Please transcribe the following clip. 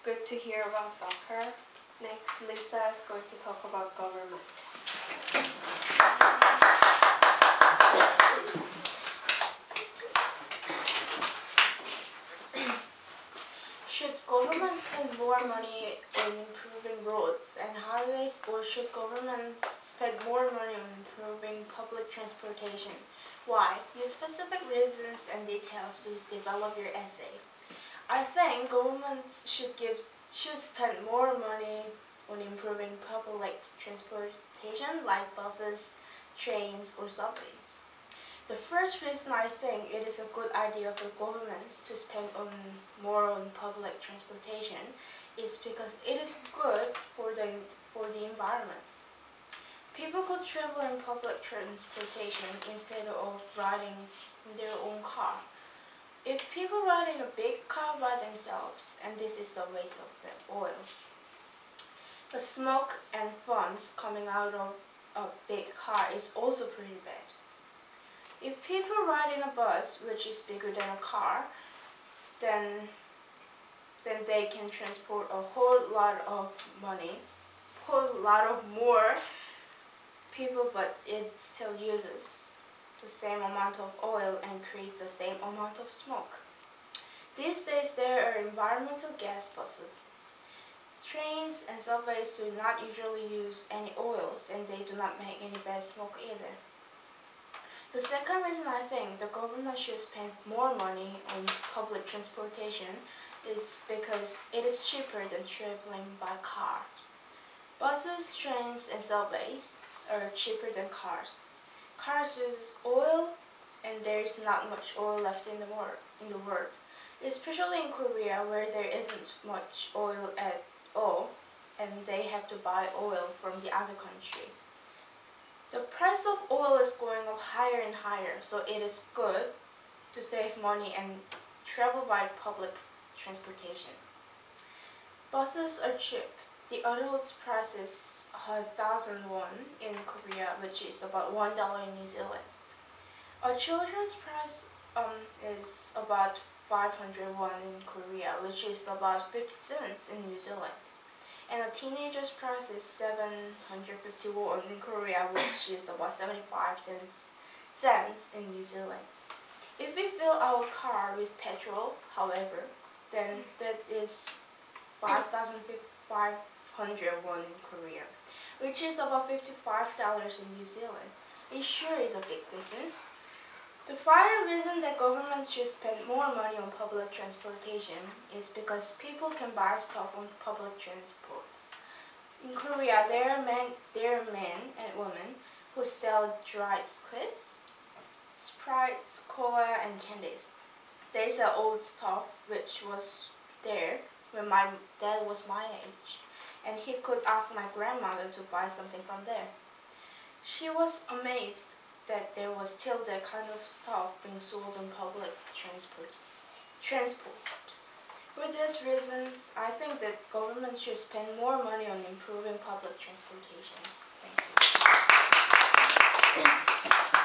Good to hear about soccer. Next, Lisa is going to talk about government. Should government spend more money on improving roads and highways, or should government spend more money on improving public transportation? Why? Use specific reasons and details to develop your essay. I think governments should spend more money on improving public transportation like buses, trains, or subways. The first reason I think it is a good idea for governments to spend more on public transportation is because it is good for the environment. People could travel in public transportation instead of riding in their own car. If people ride in a big car by themselves, and this is a waste of the oil, the smoke and fumes coming out of a big car is also pretty bad. If people ride in a bus, which is bigger than a car, then they can transport a whole lot of more people, but it still uses the same amount of oil and creates the same amount of smoke. These days there are environmental gas buses. Trains and subways do not usually use any oils, and they do not make any bad smoke either. The second reason I think the government should spend more money on public transportation is because it is cheaper than traveling by car. Buses, trains, and subways are cheaper than cars. Cars use oil, and there is not much oil left in the world, especially in Korea, where there isn't much oil at all, and they have to buy oil from the other country. The price of oil is going up higher and higher, so it is good to save money and travel by public transportation. Buses are cheap. The adult's price is 1,000 won in Korea, which is about $1 in New Zealand. A children's price is about 500 won in Korea, which is about 50 cents in New Zealand. And a teenager's price is 750 won in Korea, which is about 75 cents in New Zealand. If we fill our car with petrol, however, then that is 5,500 won in Korea, which is about $55 in New Zealand. It sure is a big difference. The final reason that governments should spend more money on public transportation is because people can buy stuff on public transport. In Korea, there are men and women who sell dried squids, Sprites, cola, and candies. They sell old stuff which was there when my dad was my age, and he could ask my grandmother to buy something from there. She was amazed that there was still that kind of stuff being sold on public transport. For these reasons, I think that government should spend more money on improving public transportation. Thank you.